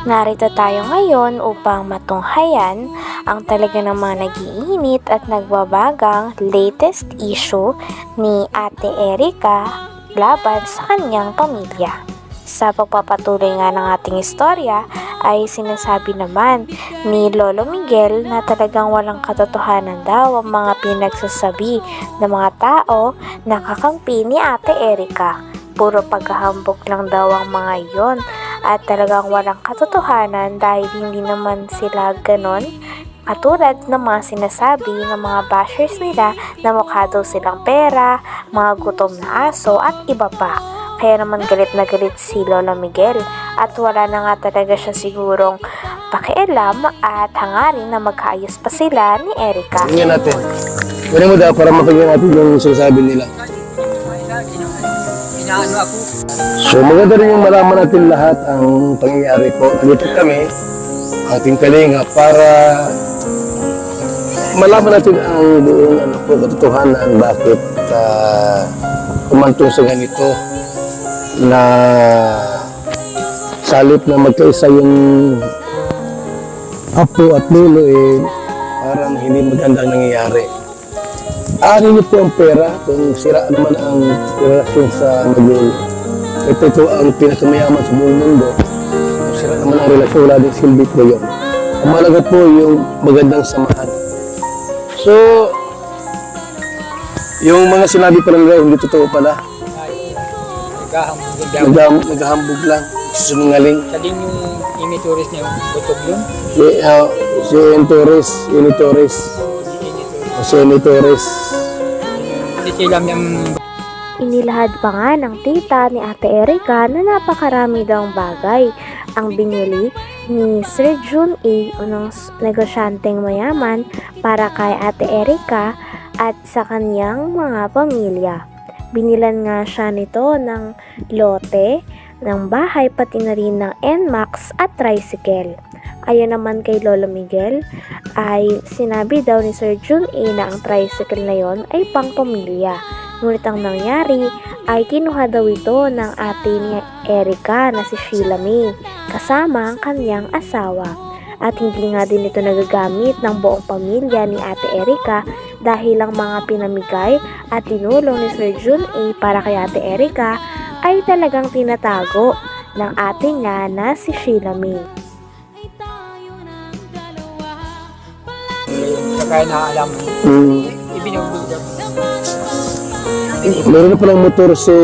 Narito tayo ngayon upang matunghayan ang talaga namang nag-iinit at nagbabagang latest issue ni Ate Erica laban sa kanyang pamilya. Sa pagpapatuloy nga ng ating istorya ay sinasabi naman ni Lolo Miguel na talagang walang katotohanan daw ang mga pinagsasabi ng mga tao na kakampi ni Ate Erica. Puro paghahambog lang daw ang mga iyon at talagang walang katotohanan dahil hindi naman sila ganon katulad ng mga sinasabi ng mga bashers nila na mukha daw silang pera, mga gutom na aso at iba pa. Kaya naman galit na galit si Lola Miguel at wala na nga talaga siya sigurong pakialam at hangarin na magkaayos pa sila ni Erica. Tingnan natin. Kunin mo daw para mapagyan natin yung sinasabi nila. So maganda rin yung malaman natin lahat ang pangyayari po. Nandito kami, ating kalinga, para malaman natin ang buong katotohanan bakit umantong sa ganito na salip na magkaisa yung apo at lolo parang hindi magandang nangyayari. Ari niyo po ang pera kung sira naman ang relasyon sa magulo. Ito ang pinakamayaman sa buong mundo. Kung sira naman ang relasyon, wala din silbi po yun. Ang malaga po yung magandang samahan. So, yung mga sinabi pa nila, hindi totoo pala. Naghahambog lang. Sinungaling. Sa din yung imitoris niya, butog yun? Si Torres. Hindi sila niyang... Inilahad pa nga ng tita ni Ate Erica na napakarami daw bagay ang binili ni Sir Jun A. unang negosyanteng mayaman para kay Ate Erica at sa kanyang mga pamilya. Binilan nga siya nito ng lote, ng bahay pati na rin ng NMAX at tricycle. Ayon naman kay Lolo Miguel ay sinabi daw ni Sir Jun A na ang tricycle na yon ay pang pamilya. Ngunit ang nangyari ay kinuha daw ito ng ate ni Erica na si Sheila May kasama ang kanyang asawa. At hindi nga din ito nagagamit ng buong pamilya ni Ate Erica dahil ang mga pinamigay at tinulong ni Sir Jun A para kay Ate Erica ay talagang tinatago ng ate niya na si Sheila May. Kaya na alam mo, ibinubulgap. Meron na palang motor si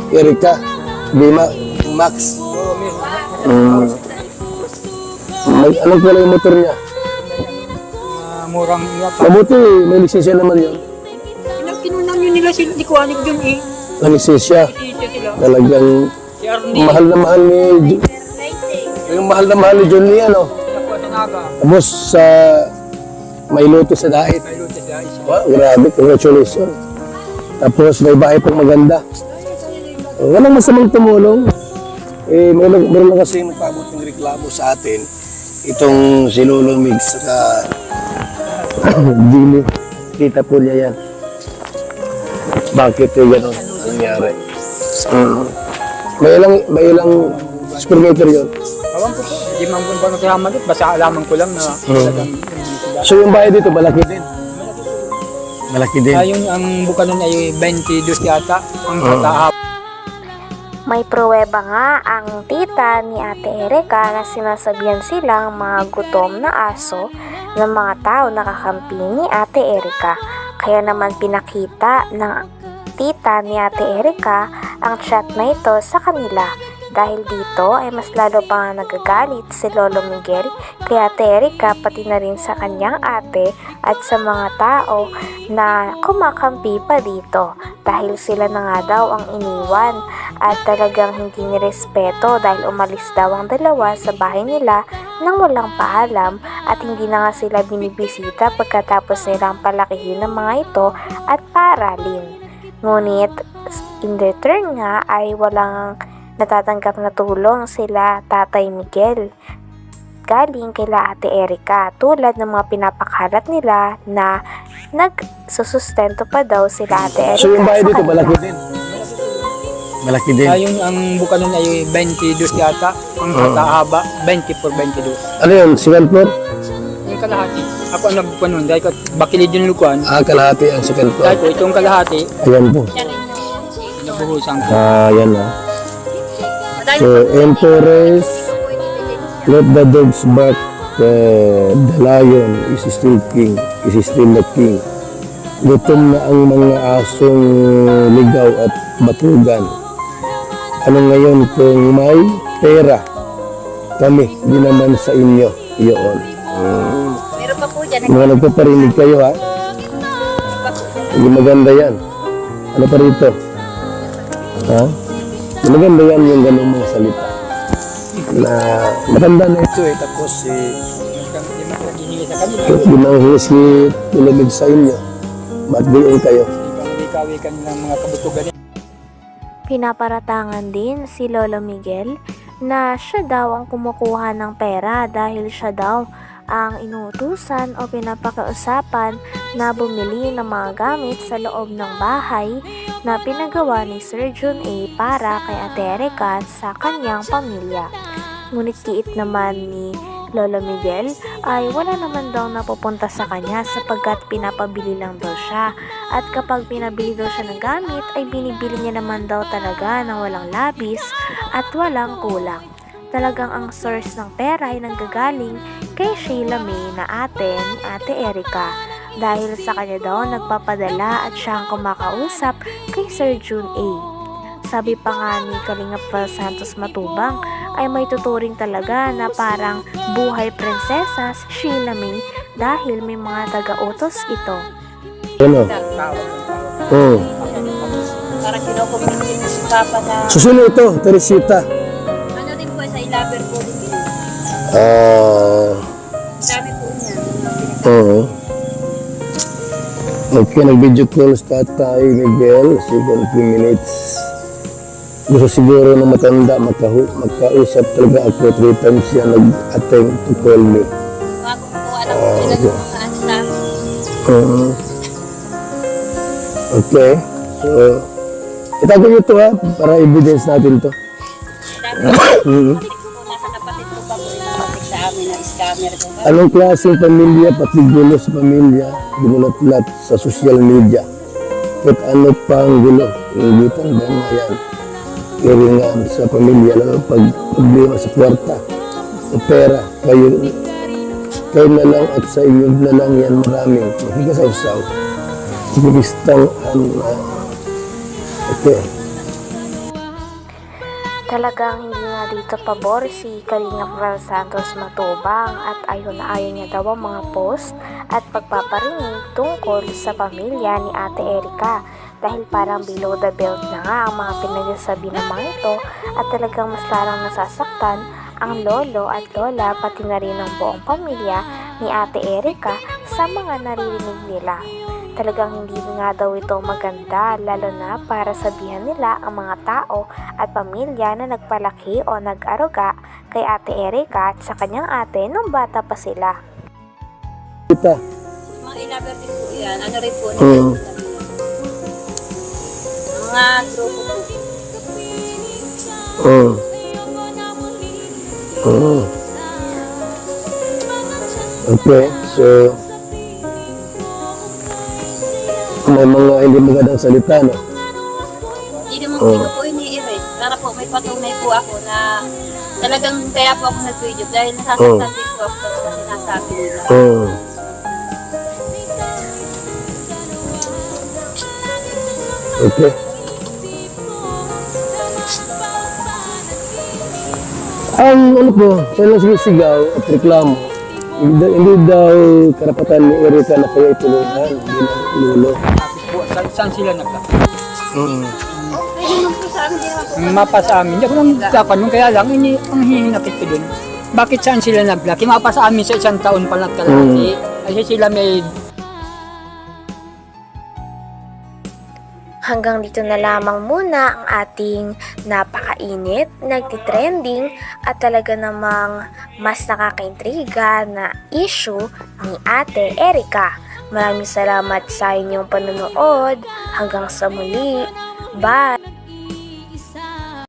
Erica, Max. Oo, meron. Anong pala yung motor niya? Murang iya pa. Mabuti, may lisensya naman yun. Kinunan yun nila sila, di ko anig yun eh. Ang lisensya, Isisya sila. talagang Si Arnie, mahal na mahal ni yung mahal na mahal ni John Lee, ano? sila po sa naga. Tapos sa may loto sa dait. May luto siya. Wow, grabe, congratulations. Tapos may bahay pang maganda. Walang masamang tumulong. Meron lang kasi nagpabot ng reklamo sa atin. Itong si Lolo Mig saka Jimmy. Tita po niya yan. Bakit yung gano'n nangyari? May ilang square meter yun. Awan ko po, hindi man po ba nagkahaman doon. Basta alaman ko lang na talagang sila. So yung bahay dito, malaki din. Malaki din. Yung ang buka nun ay 22 yata. Ang katahap. May pruweba nga ang tita ni Ate Erica na sinasabihan silang mga gutom na aso ng mga tao na kakampi ni Ate Erica. Kaya naman pinakita ng tita ni Ate Erica ang chat na ito sa kanila. Dahil dito ay mas lalo pa nga nagagalit si Lolo Miguel kay Ate Erica pati na rin sa kanyang ate at sa mga tao na kumakampi pa dito dahil sila na nga daw ang iniwan at talagang hindi nirespeto dahil umalis daw ang dalawa sa bahay nila nang walang paalam at hindi na nga sila binibisita pagkatapos nilang palakihin ng mga ito at paaralin. Ngunit in return nga ay walang natatanggap na tulong sila Tatay Miguel galing kila Ate Erica tulad ng mga pinapakalat nila na nagsusustento pa daw sila Ate Erica. So yung bahay dito, malaki din. Malaki din. Ayun, ang buka nun ay 22 yata. Ang haba, 20 por 22. Ano yun? Second floor? Yung kalahati. Ako ang nagbuka nun. Dahil ko bakilid yung lukuan. Kalahati ang second floor. Dahil ko itong kalahati, Ayan po. nabuhusan ko. Ayan na. So, Empress, let the dogs bark. The lion is still king. Is still the king. Gutom na ang mga asong ligaw at batugan. Ano ngayon kung may pera? Kami, di naman sa inyo. Iyon. Meron pa po dyan. Mga nagpaparinig kayo ha. Hindi maganda yan. Ano pa rito? Ha? Hindi maganda yan yung ganung mga salita. Na matanda na ito eh. Tapos Hindi mo naghihingi sa kanila. di manghingi tulad sa inyo. Ba't doon kayo? Ikaw ka nilang mga kabutugan. Pinaparatangan din si Lolo Miguel na siya daw ang kumukuha ng pera dahil siya daw ang inuutusan o pinapakiusapan na bumili ng mga gamit sa loob ng bahay na pinagawa ni Sir Jun A para kay Ate Erica sa kanyang pamilya. Ngunit kiit naman ni Lolo Miguel ay wala naman daw napupunta sa kanya sapagkat pinapabili lang daw siya. At kapag pinabili daw siya ng gamit ay binibili niya naman daw talaga ng walang labis at walang kulang. Talagang ang source ng pera ay nanggagaling kay Sheila May na ate ni Ate Erica. Dahil sa kanya daw nagpapadala at siya ang kumakausap kay Sir Jun A. Sabi pa nga ni Kalingap Val Santos Matubang ay may tuturing talaga na parang buhay prinsesa si Sheila May dahil may mga taga-utos ito. Ano? Parang kinokomentin mo si Papa na Susunod ito, Teresita. ano din po sa ilaber po din yun. Dami po niya. Oo. Okay, nag-video call sa Tatay Miguel, 7 minutes. Gusto siguro na matanda, makausap talaga ako 3 times siya nag-attempt to call me. Bago ko po alam ko sila kung saan sa amin. Okay, so itago nyo ito ha, para evidence natin to. Dami ko po nasa kapatid ko pa po inamatik sa amin na scammer ko. Anong klaseng pamilya, pati gulo sa pamilya, binulat-lat sa social media. At ano pang gulo, ingitan ba nga yan? Iringan sa pamilya, lalo pag problema sa kwarta, sa pera, kayo na lang at sa inyo na lang yan maraming makikisaw-saw. Siguristang okay. Talagang hindi nga dito pabor si Kalingap Val Santos Matubang at ayaw na ayaw niya daw ang mga post at pagpaparinig tungkol sa pamilya ni Ate Erica dahil parang below the belt na nga ang mga pinagsasabi ng mga ito at talagang mas larang nasasaktan ang lolo at lola pati na rin ang buong pamilya ni Ate Erica sa mga naririnig nila. Talagang hindi nga daw ito maganda lalo na para sabihan nila ang mga tao at pamilya na nagpalaki o nag-aruga kay Ate Erica at sa kanyang ate nung bata pa sila. Kita. Mga ilaber din po yan. Ano rin po Mm. mga grupo po. Okay, so may mga hindi magandang salita, no? Hindi naman ko po ini-erase. Para po may patunay po ako na talagang kaya po ako nag-video dahil nasasaktan din po ako sa sinasabi nila. Okay. Ang ano po, kailang sinisigaw at reklamo, hindi daw karapatan ni Erica na kayo itulungan, hindi na lulo. Po, saan sila nagla? Pwede naman po sa amin din ako. Ang mapa sa amin, hindi ako nang kapanong kaya lang, ini ang hihinakit ko dun. Bakit saan sila naglaki? Mapa sa amin sa 1 taon pa nagkalaki. Kasi sila may Hanggang dito na lamang muna ang ating napakainit, nagtitrending at talaga namang mas nakakaintriga na issue ni Ate Erica. Maraming salamat sa inyong panonood. Hanggang sa muli. Bye!